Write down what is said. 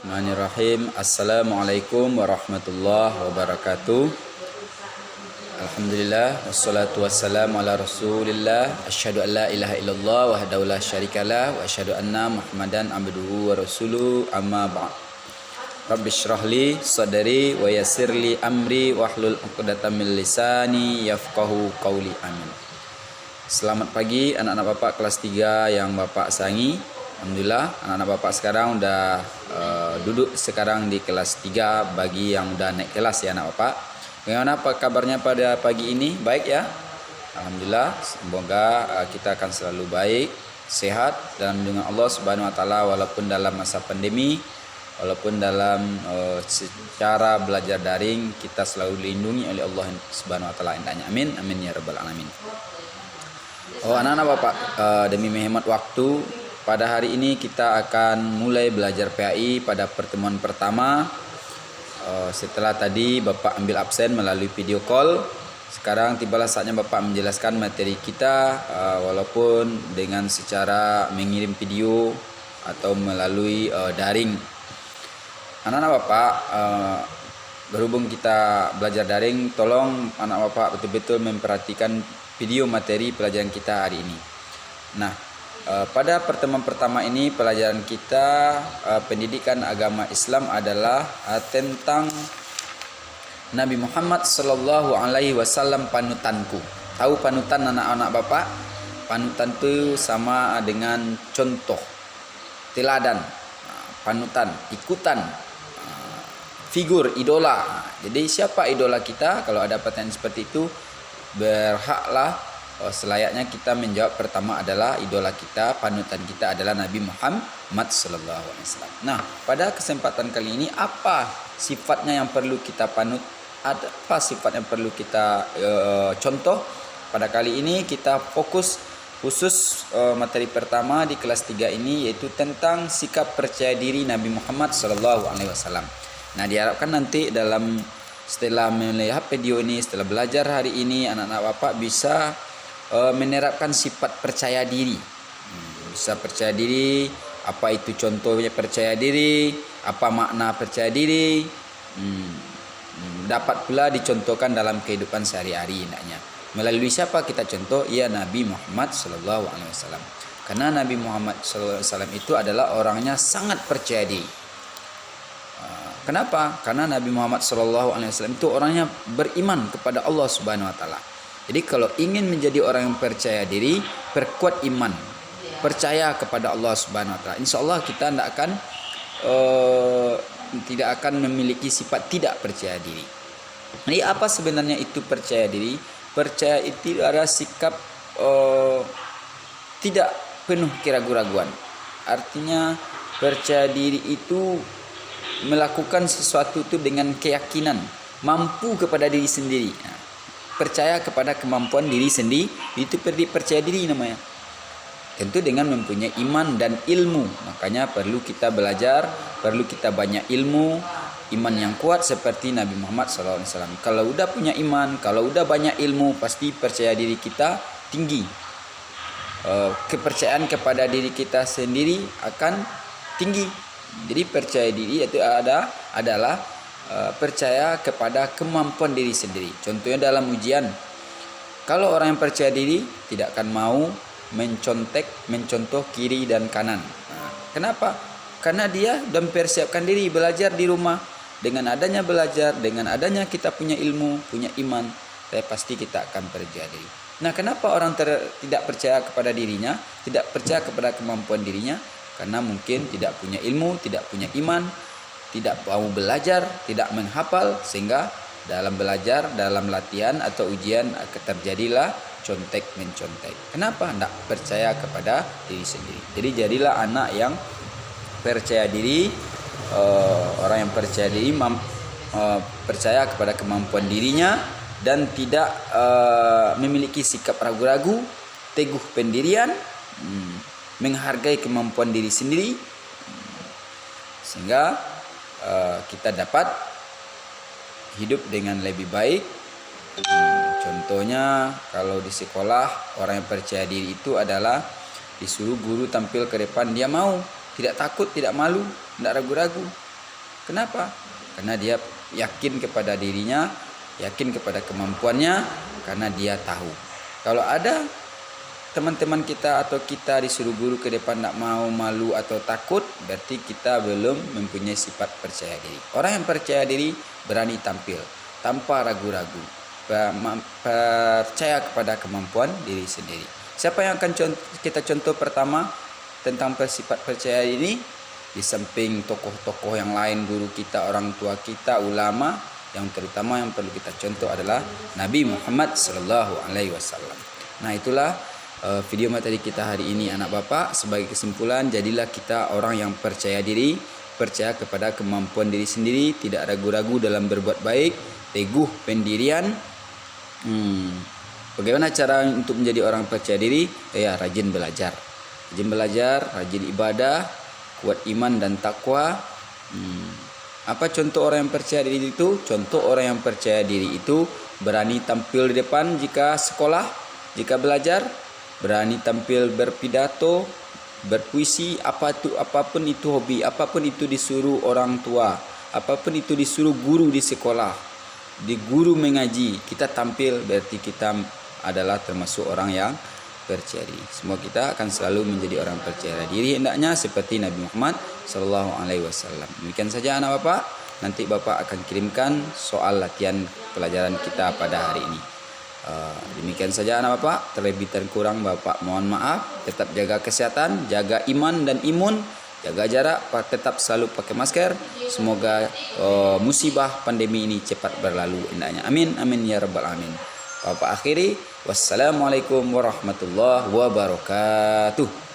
Bismillahirrahmanirrahim. Assalamualaikum warahmatullahi wabarakatuh. Alhamdulillah wassalatu wassalamu ala Rasulillah. Asyhadu an la ilaha illallah wahdahu la syarikalah wa asyhadu anna Muhammadan abduhu wa rasuluhu amma ba'd. Rabbi shrah li sadri wa yassir li amri wahlul 'uqdatam min lisani yafqahu qawli. Amin. Selamat pagi anak-anak Bapak kelas 3 yang Bapak sayangi. Alhamdulillah anak-anak Bapak sekarang udah duduk sekarang di kelas 3 bagi yang udah naik kelas ya anak Bapak. Bagaimana apa kabarnya pada pagi ini? Baik ya? Alhamdulillah, semoga kita akan selalu baik, sehat dalam lindungan Allah Subhanahu wa taala walaupun dalam masa pandemi, walaupun dalam secara belajar daring kita selalu dilindungi oleh Allah Subhanahu wa taala. Amin. Amin ya rabbal alamin. Oh anak-anak Bapak, demi menghemat waktu, pada hari ini kita akan mulai belajar PAI pada pertemuan pertama. Setelah tadi Bapak ambil absen melalui video call, sekarang tibalah saatnya Bapak menjelaskan materi kita walaupun dengan secara mengirim video atau melalui daring. Anak-anak Bapak, berhubung kita belajar daring, tolong anak Bapak betul-betul memperhatikan video materi pelajaran kita hari ini. Nah, pada pertemuan pertama ini pelajaran kita pendidikan agama Islam adalah tentang Nabi Muhammad Sallallahu Alaihi Wasallam panutanku. Tahu panutan anak-anak Bapak? Panutan itu sama dengan contoh, teladan, panutan, ikutan, figur, idola. Jadi siapa idola kita? Kalau ada pertanyaan seperti itu, berhaklah selayaknya kita menjawab pertama adalah idola kita, panutan kita adalah Nabi Muhammad Sallallahu Alaihi Wasallam. Nah, pada kesempatan kali ini apa sifatnya yang perlu kita panut? Apa sifat yang perlu kita contoh? Pada kali ini kita fokus khusus materi pertama di kelas 3 ini yaitu tentang sikap percaya diri Nabi Muhammad Sallallahu Alaihi Wasallam. Nah, diharapkan nanti setelah melihat video ini, setelah belajar hari ini, anak-anak Bapak bisa menerapkan sifat percaya diri. Bisa percaya diri, apa itu contohnya percaya diri, apa makna percaya diri, dapat pula dicontohkan dalam kehidupan sehari-hari hendaknya. Melalui siapa kita contoh? Ya Nabi Muhammad Sallallahu Alaihi Wasallam. Karena Nabi Muhammad Sallallahu Alaihi Wasallam itu adalah orangnya sangat percaya diri. Kenapa? Karena Nabi Muhammad Sallallahu Alaihi Wasallam itu orangnya beriman kepada Allah Subhanahu Wa Taala. Jadi kalau ingin menjadi orang yang percaya diri, perkuat iman, percaya kepada Allah Subhanahu Wa Taala. Insya Allah kita tidak akan memiliki sifat tidak percaya diri. Jadi apa sebenarnya itu percaya diri? Percaya itu adalah sikap tidak penuh keraguan-raguan. Artinya percaya diri itu melakukan sesuatu itu dengan keyakinan, mampu kepada diri sendiri. Percaya kepada kemampuan diri sendiri, itu percaya diri namanya. Tentu dengan mempunyai iman dan ilmu. Makanya perlu kita belajar, perlu kita banyak ilmu, iman yang kuat seperti Nabi Muhammad SAW. Kalau udah punya iman, kalau udah banyak ilmu, pasti percaya diri kita tinggi. Kepercayaan kepada diri kita sendiri akan tinggi. Jadi percaya diri itu adalah percaya kepada kemampuan diri sendiri. Contohnya dalam ujian, kalau orang yang percaya diri tidak akan mau mencontoh kiri dan kanan. Kenapa? Karena dia sudah mempersiapkan diri belajar di rumah. Dengan adanya belajar, dengan adanya kita punya ilmu, punya iman, pasti kita akan percaya diri. Nah, kenapa orang tidak percaya kepada dirinya, tidak percaya kepada kemampuan dirinya? Karena mungkin tidak punya ilmu, tidak punya iman, tidak mau belajar, tidak menghafal, sehingga dalam belajar, dalam latihan atau ujian terjadilah contek-mencontek. Kenapa? Tidak percaya kepada diri sendiri. Jadi jadilah anak yang percaya diri, orang yang percaya diri, percaya kepada kemampuan dirinya dan tidak memiliki sikap ragu-ragu, teguh pendirian, menghargai kemampuan diri sendiri, sehingga kita dapat hidup dengan lebih baik. Contohnya kalau di sekolah, orang yang percaya diri itu adalah disuruh guru tampil ke depan, dia mau, tidak takut, tidak malu, tidak ragu-ragu. Kenapa? Karena dia yakin kepada dirinya, yakin kepada kemampuannya, karena dia tahu. Kalau ada teman-teman kita atau kita disuruh guru ke depan tak mau, malu atau takut, berarti kita belum mempunyai sifat percaya diri. Orang yang percaya diri berani tampil tanpa ragu-ragu, percaya kepada kemampuan diri sendiri. Siapa yang akan kita contoh pertama tentang sifat percaya diri? Di samping tokoh-tokoh yang lain, guru kita, orang tua kita, ulama, yang terutama yang perlu kita contoh adalah Nabi Muhammad SAW. Nah, itulah video materi kita hari ini anak bapak. Sebagai kesimpulan, jadilah kita orang yang percaya diri, percaya kepada kemampuan diri sendiri, tidak ragu-ragu dalam berbuat baik, teguh pendirian. Bagaimana cara untuk menjadi orang percaya diri? Ya, rajin belajar, rajin ibadah, kuat iman dan takwa. Apa contoh orang yang percaya diri itu? Contoh orang yang percaya diri itu berani tampil di depan jika sekolah, jika belajar, berani tampil berpidato, berpuisi, apapun itu hobi, apapun itu disuruh orang tua, apapun itu disuruh guru di sekolah, di guru mengaji, kita tampil, berarti kita adalah termasuk orang yang percaya diri. Semoga kita akan selalu menjadi orang percaya diri hendaknya seperti Nabi Muhammad SAW. Demikian saja anak bapak. Nanti bapak akan kirimkan soal latihan pelajaran kita pada hari ini. Demikian saja anak bapak. Terlebih dan kurang bapak mohon maaf. Tetap jaga kesehatan, jaga iman dan imun, jaga jarak, tetap selalu pakai masker. Semoga musibah pandemi ini cepat berlalu hendaknya. Amin amin ya rabbal alamin. Bapak akhiri, wassalamualaikum warahmatullahi wabarakatuh.